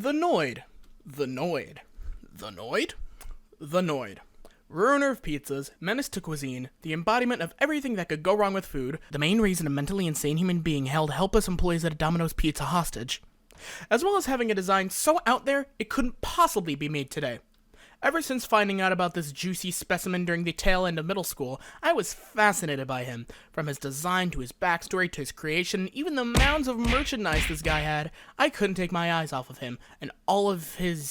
The Noid. The Noid. The Noid? The Noid. Ruiner of pizzas, menace to cuisine, the embodiment of everything that could go wrong with food, the main reason a mentally insane human being held helpless employees at a Domino's Pizza hostage. As well as having a design so out there, it couldn't possibly be made today. Ever since finding out about this juicy specimen during the tail end of middle school, I was fascinated by him. From his design to his backstory to his creation, even the mounds of merchandise this guy had, I couldn't take my eyes off of him, and all of his,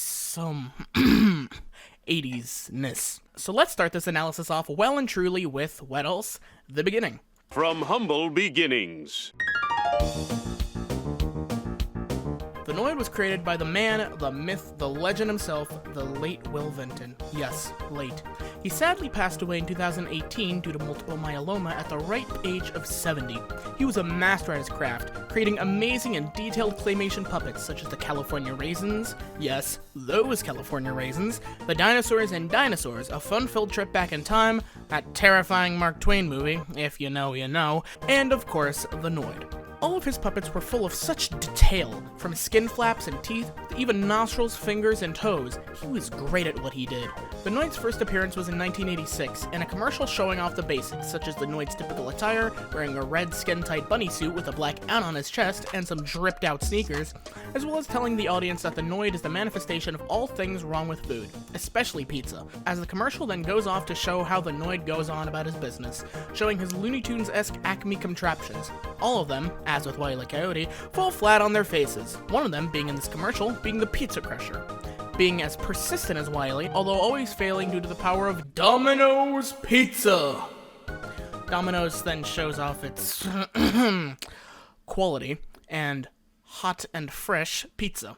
80s-ness. So let's start this analysis off well and truly with, what else? The beginning. From humble beginnings. The Noid was created by the man, the myth, the legend himself, the late Will Vinton. Yes, late. He sadly passed away in 2018 due to multiple myeloma at the ripe age of 70. He was a master at his craft, creating amazing and detailed claymation puppets such as the California Raisins, yes, those California Raisins, the Dinosaurs and Dinosaurs, a fun-filled trip back in time, that terrifying Mark Twain movie, if you know you know, and of course, the Noid. All of his puppets were full of such detail, from skin flaps and teeth to even nostrils, fingers, and toes. He was great at what he did. The Noid's first appearance was in 1986, in a commercial showing off the basics, such as the Noid's typical attire, wearing a red skin-tight bunny suit with a black out on his chest and some dripped-out sneakers, as well as telling the audience that the Noid is the manifestation of all things wrong with food, especially pizza, as the commercial then goes off to show how the Noid goes on about his business, showing his Looney Tunes-esque Acme contraptions. All of them, as with Wile E. Coyote, fall flat on their faces, one of them being in this commercial being the pizza crusher. Being as persistent as Wile E., although always failing due to the power of Domino's Pizza. Domino's then shows off its quality and hot and fresh pizza.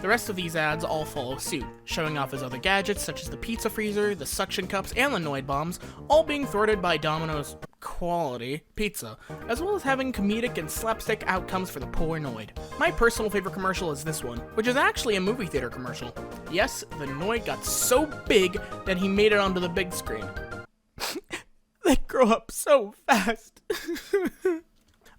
The rest of these ads all follow suit, showing off his other gadgets such as the pizza freezer, the suction cups, and the Noid bombs, all being thwarted by Domino's quality pizza, as well as having comedic and slapstick outcomes for the poor Noid. My personal favorite commercial is this one, which is actually a movie theater commercial. Yes, the Noid got so big that he made it onto the big screen. They grow up so fast.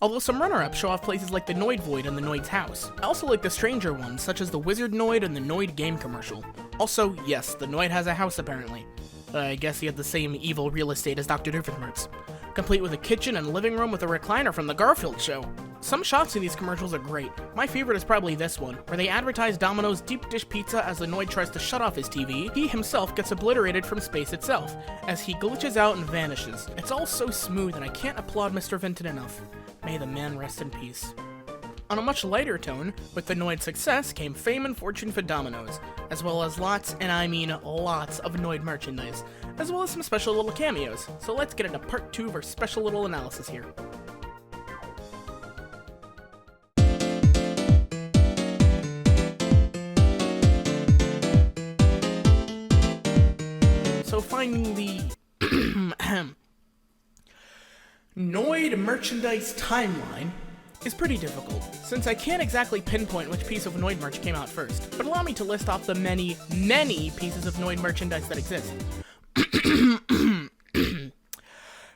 Although some runner-ups show off places like the Noid Void and the Noid's house. I also like the stranger ones, such as the Wizard Noid and the Noid game commercial. Also, yes, the Noid has a house apparently. I guess he had the same evil real estate as Dr. Doofenshmirtz. Complete with a kitchen and living room with a recliner from the Garfield show. Some shots in these commercials are great. My favorite is probably this one, where they advertise Domino's deep dish pizza as the Noid tries to shut off his TV. He himself gets obliterated from space itself, as he glitches out and vanishes. It's all so smooth and I can't applaud Mr. Vinton enough. May the man rest in peace. On a much lighter tone, with the Noid's success came fame and fortune for Domino's, as well as lots, and I mean lots, of Noid merchandise, as well as some special little cameos. So let's get into part 2 of our special little analysis here. So finding the Noid merchandise timeline is pretty difficult, since I can't exactly pinpoint which piece of Noid merch came out first, but allow me to list off the many, many pieces of Noid merchandise that exist.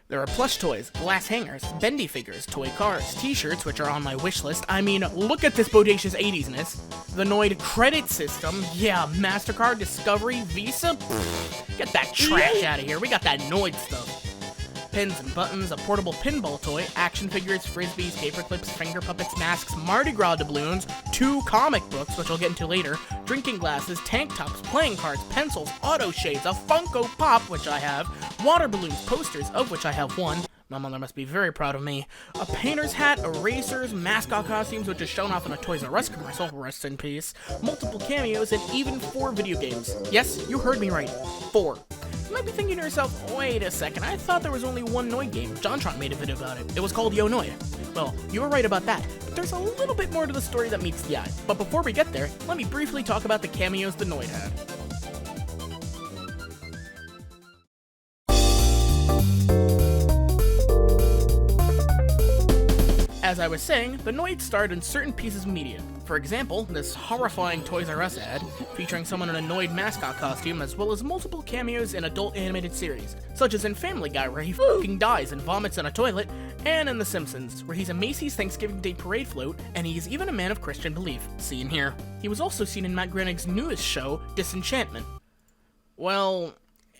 There are plush toys, glass hangers, bendy figures, toy cars, t-shirts, which are on my wish list. I mean, look at this bodacious 80s-ness. The Noid credit system, yeah, MasterCard, Discovery, Visa, pfft, get that trash out of here, we got that Noid stuff. Pins and buttons, a portable pinball toy, action figures, frisbees, paper clips, finger puppets, masks, Mardi Gras doubloons, 2 comic books, which I'll get into later, drinking glasses, tank tops, playing cards, pencils, auto shades, a Funko Pop, which I have, water balloons, posters, of which I have 1. My mother must be very proud of me. A painter's hat, erasers, mascot costumes, which is shown off in a Toys R Us commercial, rest in peace, multiple cameos, and even 4 video games. Yes, you heard me right, 4. You might be thinking to yourself, wait a second, I thought there was only one Noid game. JonTron made a video about it. It was called Yo Noid. Well, you were right about that, but there's a little bit more to the story that meets the eye. But before we get there, let me briefly talk about the cameos the Noid had. as I was saying, the Noid starred in certain pieces of media. For example, this horrifying Toys R Us ad, featuring someone in a Noid mascot costume, as well as multiple cameos in adult animated series, such as in Family Guy, where he fucking dies and vomits in a toilet, and in The Simpsons, where he's a Macy's Thanksgiving Day parade float, and he's even a man of Christian belief, seen here. He was also seen in Matt Groening's newest show, Disenchantment. Well,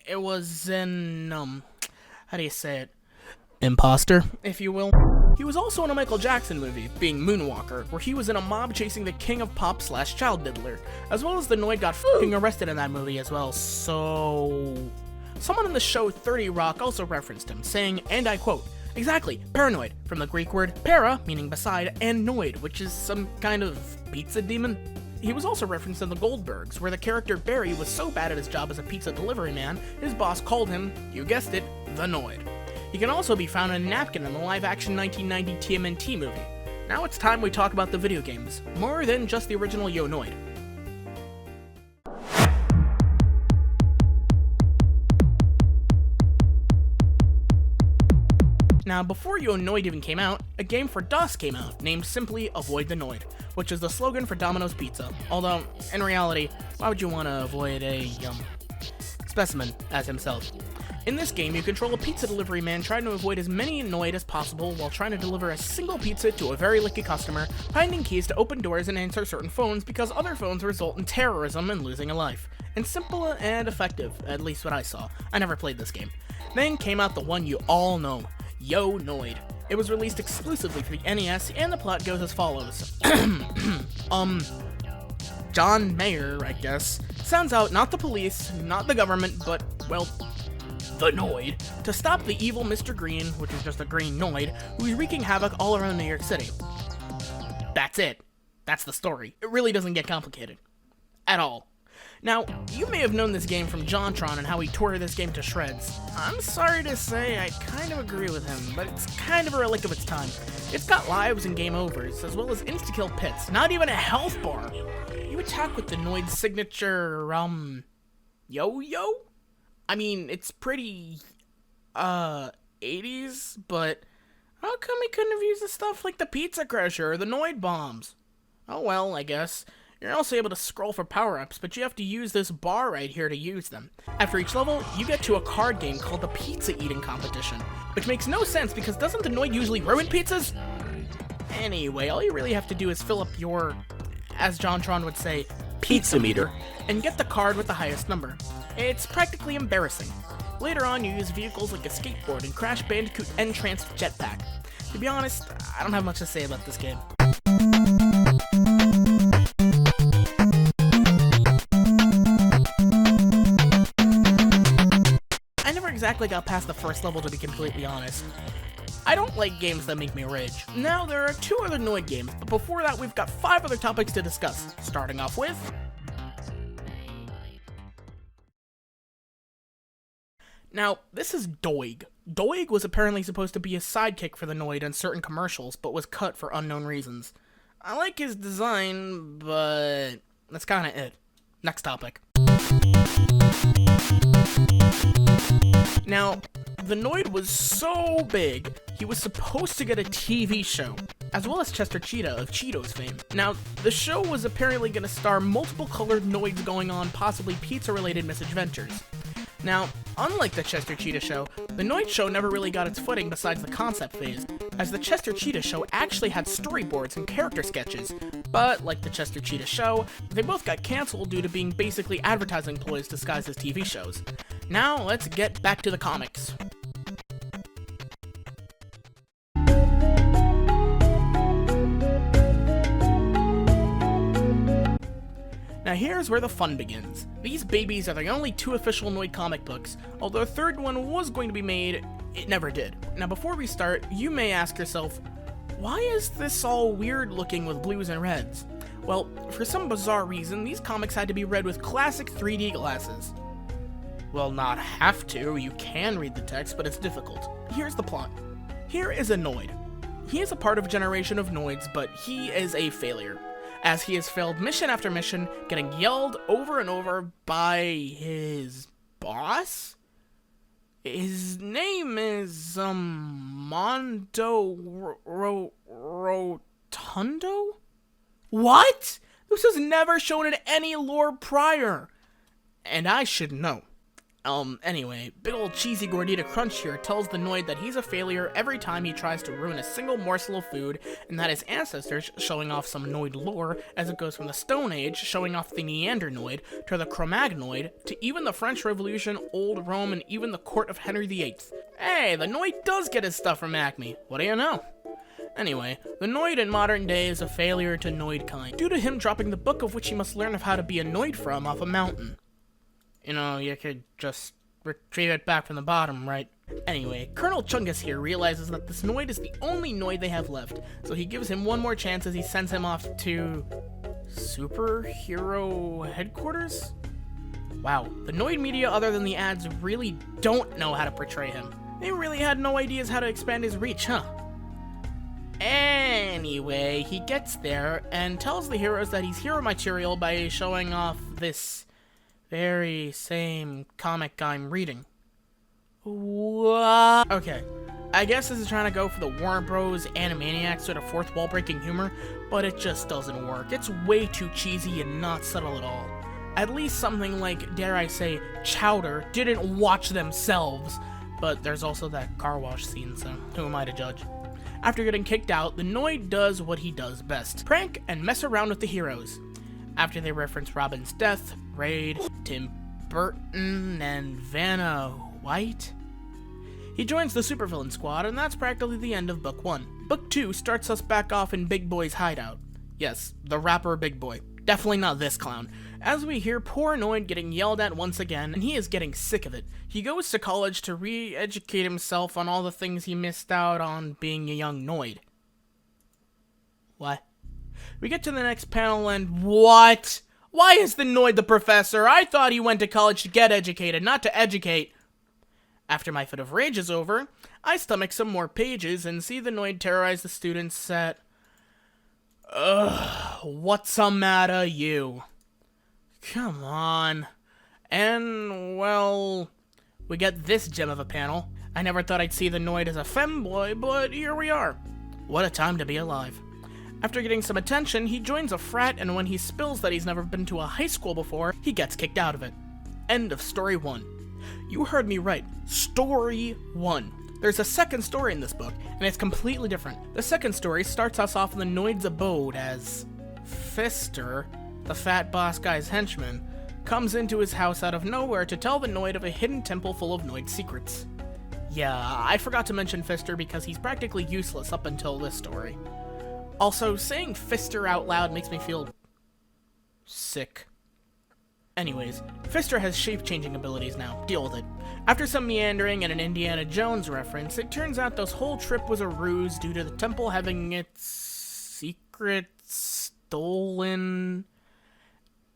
it was in, how do you say it? Imposter, if you will. He was also in a Michael Jackson movie, being Moonwalker, where he was in a mob chasing the king of pop / child diddler, as well as the Noid got fucking arrested in that movie as well, so... Someone in the show 30 Rock also referenced him, saying, and I quote, exactly, paranoid, from the Greek word para, meaning beside, and noid, which is some kind of pizza demon. He was also referenced in The Goldbergs, where the character Barry was so bad at his job as a pizza delivery man, his boss called him, you guessed it, the Noid. He can also be found in a napkin in the live-action 1990 TMNT movie. Now it's time we talk about the video games, more than just the original Yo Noid. Now, before Yo Noid even came out, a game for DOS came out, named simply Avoid the Noid, which is the slogan for Domino's Pizza. Although, in reality, why would you want to avoid a, specimen as himself? In this game, you control a pizza delivery man trying to avoid as many Noid as possible while trying to deliver a single pizza to a very lucky customer, finding keys to open doors and answer certain phones because other phones result in terrorism and losing a life. And simple and effective, at least what I saw. I never played this game. Then came out the one you all know, Yo Noid. It was released exclusively for the NES, and the plot goes as follows. John Mayer, I guess, sends out not the police, not the government, but, well, the Noid, to stop the evil Mr. Green, which is just a green Noid, who's wreaking havoc all around New York City. That's it. That's the story. It really doesn't get complicated. At all. Now, you may have known this game from JonTron and how he tore this game to shreds. I'm sorry to say I kind of agree with him, but it's kind of a relic of its time. It's got lives and game overs, as well as insta-kill pits, not even a health bar. You attack with the Noid's signature, yo-yo? I mean, it's pretty, 80s, but how come he couldn't have used the stuff like the Pizza Crusher or the Noid bombs? Oh well, I guess. You're also able to scroll for power-ups, but you have to use this bar right here to use them. After each level, you get to a card game called the Pizza Eating Competition, which makes no sense because doesn't the Noid usually ruin pizzas? Anyway, all you really have to do is fill up your, as JonTron would say, pizza meter, and get the card with the highest number. It's practically embarrassing. Later on, you use vehicles like a skateboard and Crash Bandicoot N-Trance Jetpack. To be honest, I don't have much to say about this game. I never exactly got past the first level, to be completely honest. I don't like games that make me rage. Now, there are 2 other Noid games, but before that, we've got 5 other topics to discuss, starting off with... Now, this is Doig. Doig was apparently supposed to be a sidekick for the Noid in certain commercials, but was cut for unknown reasons. I like his design, but that's kinda it. Next topic. Now, the Noid was so big, he was supposed to get a TV show, as well as Chester Cheetah of Cheetos fame. Now, the show was apparently going to star multiple colored Noids going on possibly pizza-related misadventures. Now, unlike the Chester Cheetah show, the Noid show never really got its footing besides the concept phase, as the Chester Cheetah show actually had storyboards and character sketches, but like the Chester Cheetah show, they both got cancelled due to being basically advertising ploys disguised as TV shows. Now, let's get back to the comics. Now here's where the fun begins. These babies are the only 2 official Noid comic books, although a 3rd one was going to be made, it never did. Now before we start, you may ask yourself, why is this all weird looking with blues and reds? Well, for some bizarre reason, these comics had to be read with classic 3D glasses. Well, not have to, you can read the text, but it's difficult. Here's the plot. Here is a Noid. He is a part of a generation of Noids, but he is a failure, as he has failed mission after mission, getting yelled over and over by his boss? His name is, Mondo Rotundo? What? This was never shown in any lore prior. And I should know. Anyway, big ol' cheesy gordita crunch here tells the Noid that he's a failure every time he tries to ruin a single morsel of food, and that his ancestors, showing off some Noid lore, as it goes from the Stone Age, showing off the Neandernoid, to the Cro-Magnoid, to even the French Revolution, Old Rome, and even the court of Henry VIII. Hey, the Noid does get his stuff from Acme. What do you know? Anyway, the Noid in modern day is a failure to Noid kind, due to him dropping the book of which he must learn of how to be a Noid from off a mountain. You know, you could just retrieve it back from the bottom, right? Anyway, Colonel Chungus here realizes that this Noid is the only Noid they have left, so he gives him one more chance as he sends him off to superhero headquarters? Wow, the Noid media other than the ads really don't know how to portray him. They really had no ideas how to expand his reach, huh? Anyway, he gets there and tells the heroes that he's hero material by showing off this very same comic I'm reading. What? Okay, I guess this is trying to go for the Warner Bros. Animaniacs sort of fourth wall breaking humor, but it just doesn't work. It's way too cheesy and not subtle at all. At least something like, dare I say, Chowder didn't watch themselves, but there's also that car wash scene, so who am I to judge? After getting kicked out, the Noid does what he does best: prank and mess around with the heroes. After they reference Robin's death, Raid, Tim Burton, and Vanna White, he joins the supervillain squad, and that's practically the end of Book 1. Book 2 starts us back off in Big Boy's hideout. Yes, the rapper Big Boy. Definitely not this clown. As we hear poor Noid getting yelled at once again, and he is getting sick of it. He goes to college to re-educate himself on all the things he missed out on being a young Noid. What? We get to the next panel and what? Why is the Noid the professor? I thought he went to college to get educated, not to educate. After my fit of rage is over, I stomach some more pages and see the Noid terrorize the students at... Ugh, what's a matter, you? Come on. And, well, we get this gem of a panel. I never thought I'd see the Noid as a femboy, but here we are. What a time to be alive. After getting some attention, he joins a frat, and when he spills that he's never been to a high school before, he gets kicked out of it. End of story 1. You heard me right. Story 1. There's a second story in this book, and it's completely different. The second story starts us off in the Noid's abode as Fister, the fat boss guy's henchman, comes into his house out of nowhere to tell the Noid of a hidden temple full of Noid secrets. Yeah, I forgot to mention Fister because he's practically useless up until this story. Also, saying Fister out loud makes me feel... sick. Anyways, Fister has shape-changing abilities now. Deal with it. After some meandering and an Indiana Jones reference, it turns out this whole trip was a ruse due to the temple having its secrets stolen.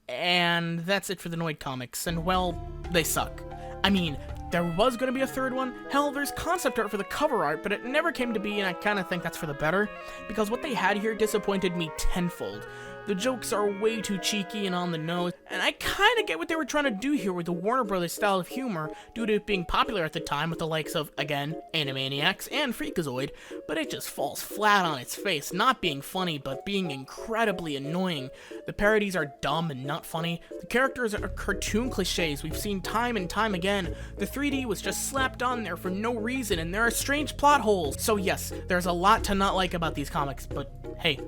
And that's it for the Noid comics, and well, they suck. I mean, there was going to be a third one. Hell, there's concept art for the cover art, but it never came to be, and I kind of think that's for the better, because what they had here disappointed me tenfold. The jokes are way too cheeky and on the nose, and I kind of get what they were trying to do here with the Warner Brothers style of humor, due to it being popular at the time with the likes of, again, Animaniacs and Freakazoid, but it just falls flat on its face, not being funny, but being incredibly annoying. The parodies are dumb and not funny. The characters are cartoon cliches we've seen time and time again. The 3D was just slapped on there for no reason, and there are strange plot holes. So yes, there's a lot to not like about these comics, but hey,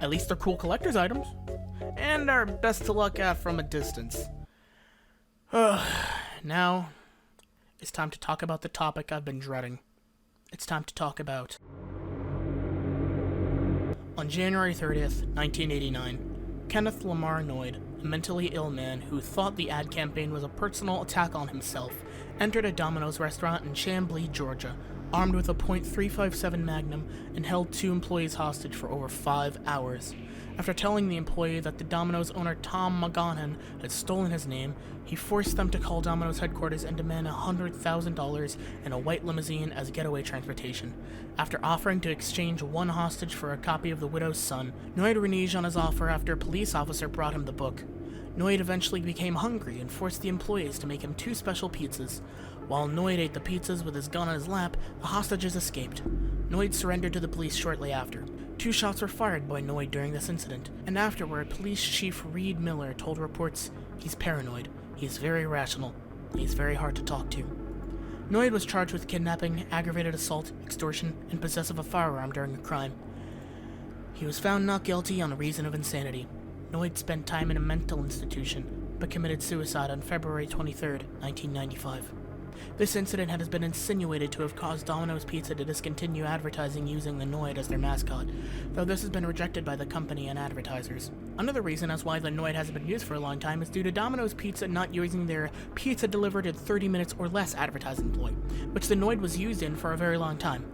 at least they're cool collector's items. And are best to look at from a distance. Now, it's time to talk about the topic I've been dreading. It's time to talk about... On January 30th, 1989, Kenneth Lamar Noid, a mentally ill man who thought the ad campaign was a personal attack on himself, entered a Domino's restaurant in Chamblee, Georgia, armed with a .357 Magnum, and held 2 employees hostage for over 5 hours. After telling the employee that the Domino's owner Tom McGohan had stolen his name, he forced them to call Domino's headquarters and demand $100,000 and a white limousine as getaway transportation. After offering to exchange one hostage for a copy of The Widow's Son, Noid reneged on his offer after a police officer brought him the book. Noid eventually became hungry and forced the employees to make him 2 special pizzas. While Noid ate the pizzas with his gun on his lap, the hostages escaped. Noid surrendered to the police shortly after. 2 shots were fired by Noid during this incident, and afterward, Police Chief Reed Miller told reports, "He's paranoid, he's very irrational, and he's very hard to talk to." Noid was charged with kidnapping, aggravated assault, extortion, and possession of a firearm during a crime. He was found not guilty on a reason of insanity. Noid spent time in a mental institution, but committed suicide on February 23, 1995. This incident has been insinuated to have caused Domino's Pizza to discontinue advertising using the Noid as their mascot, though this has been rejected by the company and advertisers. Another reason as why the Noid hasn't been used for a long time is due to Domino's Pizza not using their pizza delivered in 30 minutes or less advertising ploy, which the Noid was used in for a very long time.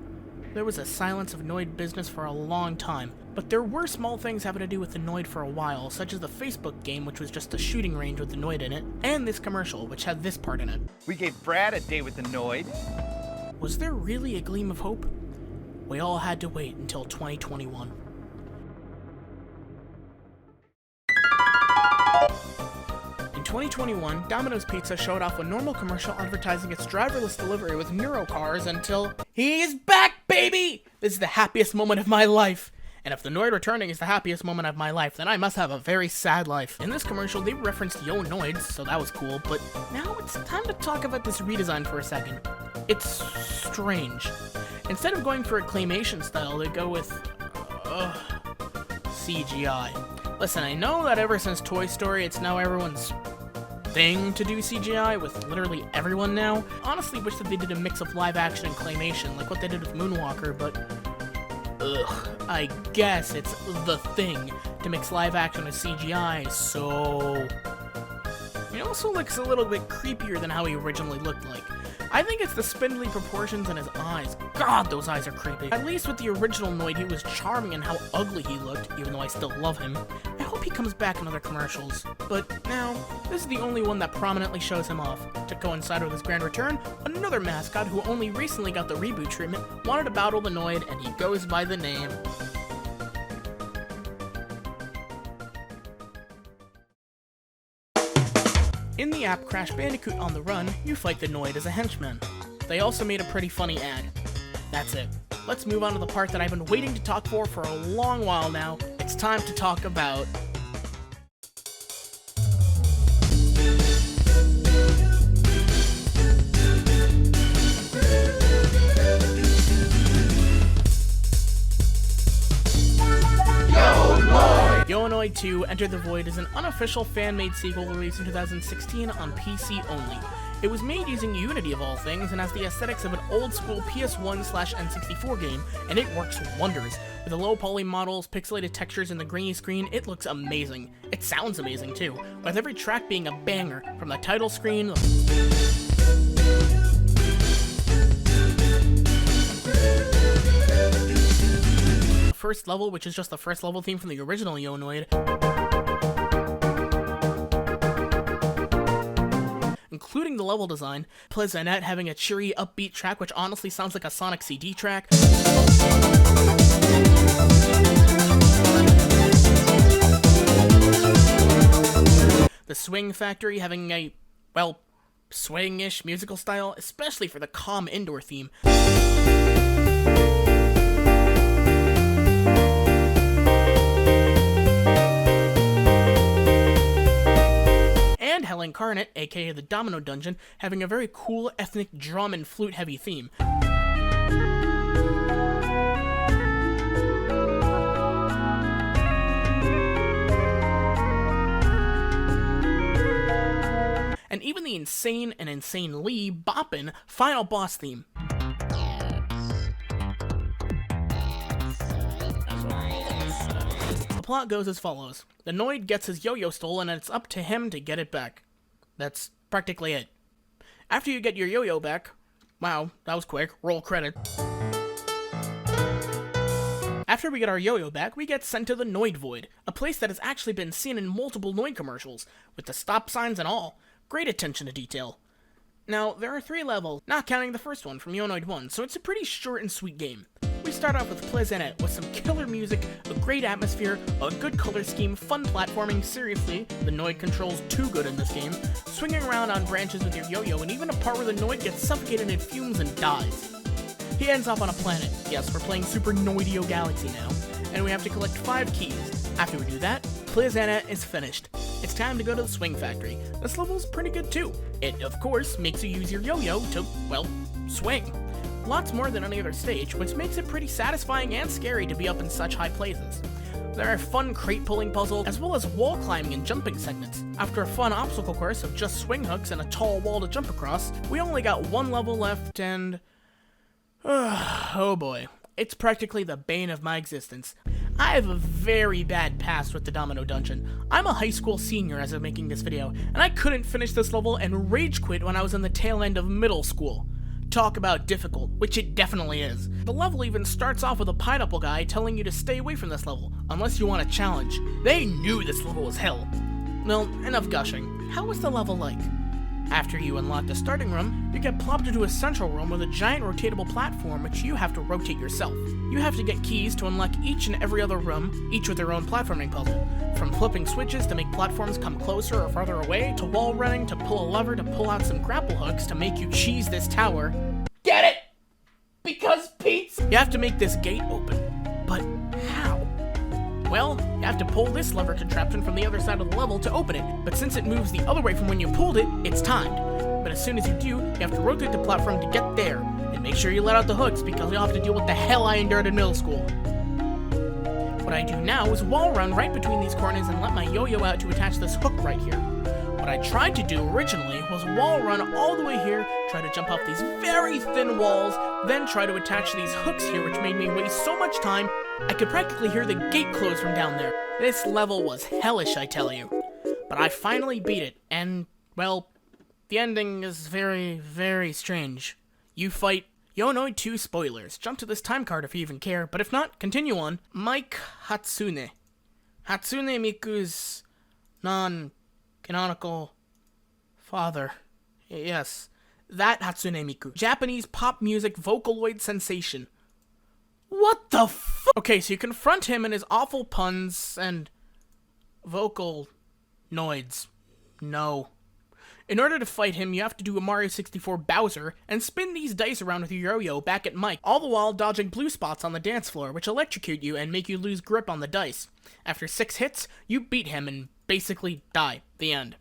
There was a silence of Noid business for a long time, but there were small things having to do with the Noid for a while, such as the Facebook game, which was just a shooting range with the Noid in it, and this commercial, which had this part in it. We gave Brad a date with the Noid. Was there really a gleam of hope? We all had to wait until 2021. In 2021, Domino's Pizza showed off a normal commercial advertising its driverless delivery with neurocars until he's back, baby! This is the happiest moment of my life. And if the Noid returning is the happiest moment of my life, then I must have a very sad life. In this commercial, they referenced Yo Noids, so that was cool, but now it's time to talk about this redesign for a second. It's strange. Instead of going for a claymation style, they go with CGI. Listen, I know that ever since Toy Story, it's now everyone's thing to do CGI with literally everyone now. Honestly, wish that they did a mix of live action and claymation, like what they did with Moonwalker, but I guess it's the thing to mix live action with CGI, so he also looks a little bit creepier than how he originally looked like. I think it's the spindly proportions in his eyes. God, those eyes are creepy. At least with the original Noid, he was charming in how ugly he looked, even though I still love him. I hope he comes back in other commercials. But now, this is the only one that prominently shows him off. To coincide with his grand return, another mascot who only recently got the reboot treatment wanted to battle the Noid, and he goes by the name In the app Crash Bandicoot on the Run, you fight the Noid as a henchman. They also made a pretty funny ad. That's it. Let's move on to the part that I've been waiting to talk for a long while now. It's time to talk about Noid 2 Enter the Void is an unofficial fan-made sequel released in 2016 on PC only. It was made using Unity of all things and has the aesthetics of an old-school PS1/N64 game, and it works wonders. With the low-poly models, pixelated textures, and the grainy screen, it looks amazing. It sounds amazing too, with every track being a banger, from the title screen, first level, which is just the first level theme from the original Yo Noid, including the level design, Pleasantette having a cheery, upbeat track which honestly sounds like a Sonic CD track, the Swing Factory having a, well, swing-ish musical style, especially for the calm indoor theme, and Hell Incarnate, aka the Domino Dungeon, having a very cool ethnic drum and flute heavy theme. And even the insane and insanely boppin' final boss theme. The plot goes as follows. The Noid gets his yo-yo stolen and it's up to him to get it back. That's practically it. After you get your yo-yo back, wow, that was quick, roll credit. After we get our yo-yo back, we get sent to the Noid Void, a place that has actually been seen in multiple Noid commercials, with the stop signs and all. Great attention to detail. Now, there are 3 levels, not counting the first one from Yo Noid 1, so it's a pretty short and sweet game. We start off with Planet with some killer music, a great atmosphere, a good color scheme, fun platforming. Seriously, the Noid controls too good in this game, swinging around on branches with your yo-yo, and even a part where the Noid gets suffocated in fumes and dies. He ends up on a planet. Yes, we're playing Super Noidio Galaxy now, and we have to collect 5 keys. After we do that, Planet is finished. It's time to go to the Swing Factory. This level's pretty good too. It, of course, makes you use your yo-yo to, well, swing. Lots more than any other stage, which makes it pretty satisfying and scary to be up in such high places. There are fun crate-pulling puzzles, as well as wall climbing and jumping segments. After a fun obstacle course of just swing hooks and a tall wall to jump across, we only got 1 level left and... oh boy. It's practically the bane of my existence. I have a very bad past with the Domino Dungeon. I'm a high school senior as of making this video, and I couldn't finish this level and rage quit when I was in the tail end of middle school. Talk about difficult, which it definitely is. The level even starts off with a pineapple guy telling you to stay away from this level, unless you want a challenge. They knew this level was hell. Well, enough gushing. How was the level like? After you unlock the starting room, you get plopped into a central room with a giant rotatable platform which you have to rotate yourself. You have to get keys to unlock each and every other room, each with their own platforming puzzle. From flipping switches to make platforms come closer or farther away, to wall running, to pull a lever to pull out some grapple hooks to make you cheese this tower. Get it? Because Pete's... You have to make this gate open. But how? Well, you have to pull this lever contraption from the other side of the level to open it, but since it moves the other way from when you pulled it, it's timed. But as soon as you do, you have to rotate the platform to get there, and make sure you let out the hooks because you'll have to deal with the hell I endured in middle school. What I do now is wall run right between these corners and let my yo-yo out to attach this hook right here. What I tried to do originally was wall run all the way here, try to jump off these very thin walls, then try to attach these hooks here, which made me waste so much time, I could practically hear the gate close from down there. This level was hellish, I tell you. But I finally beat it, and, well, the ending is very, very strange. You fight Noid 2 spoilers. Jump to this time card if you even care, but if not, continue on. Mike Hatsune. Hatsune Miku's non-canonical father. Yes, that Hatsune Miku. Japanese pop music Vocaloid sensation. What the f- Okay, so you confront him and his awful puns and vocal noids. No. In order to fight him, you have to do a Mario 64 Bowser and spin these dice around with your yo-yo back at Mike, all the while dodging blue spots on the dance floor, which electrocute you and make you lose grip on the dice. After 6 hits, you beat him and basically die. The end.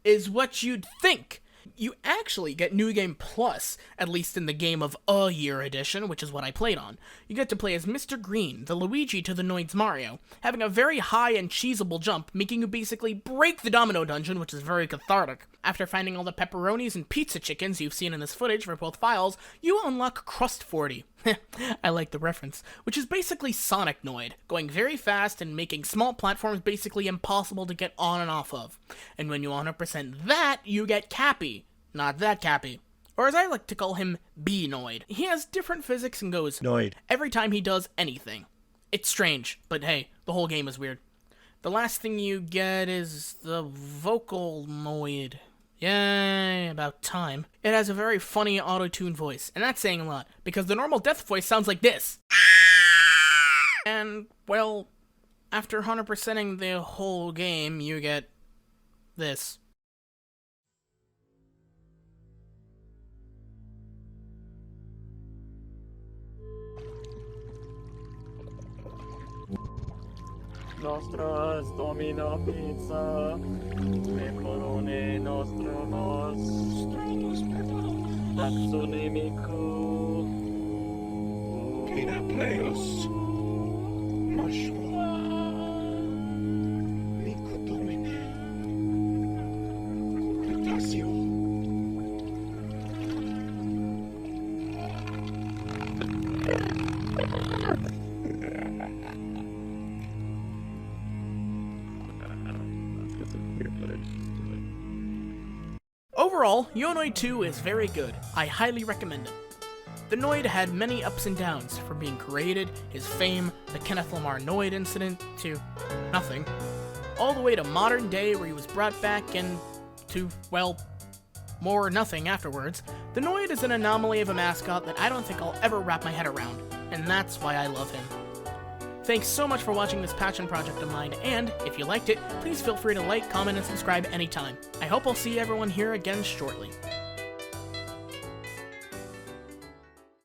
Is what you'd think. You actually get New Game Plus, at least in the Game of a Year edition, which is what I played on. You get to play as Mr. Green, the Luigi to the Noid's Mario, having a very high and cheesable jump, making you basically break the Domino Dungeon, which is very cathartic. After finding all the pepperonis and pizza chickens you've seen in this footage for both files, you unlock Crust 40. I like the reference, which is basically Sonic Noid, going very fast and making small platforms basically impossible to get on and off of. And when you 100% that, you get Cappy. Not that Cappy. Or as I like to call him, B-Noid. He has different physics and goes Noid every time he does anything. It's strange, but hey, the whole game is weird. The last thing you get is the vocal Noid. Yay, about time. It has a very funny auto-tune voice, and that's saying a lot, because the normal death voice sounds like this. And, well, after 100%ing the whole game, you get this. Nostras Domina Pizza, Pepperoni Nostramos, Hatsune Miku, Pinapleos, Mushroom, Miku Domine, Potasio. Overall, Noid 2 is very good. I highly recommend it. The Noid had many ups and downs, from being created, his fame, the Kenneth Lamar Noid incident, to nothing, all the way to modern day where he was brought back and to, well, more or nothing afterwards. The Noid is an anomaly of a mascot that I don't think I'll ever wrap my head around. and that's why I love him. Thanks so much for watching this passion project of mine, and if you liked it, please feel free to like, comment, and subscribe anytime. I hope I'll see everyone here again shortly.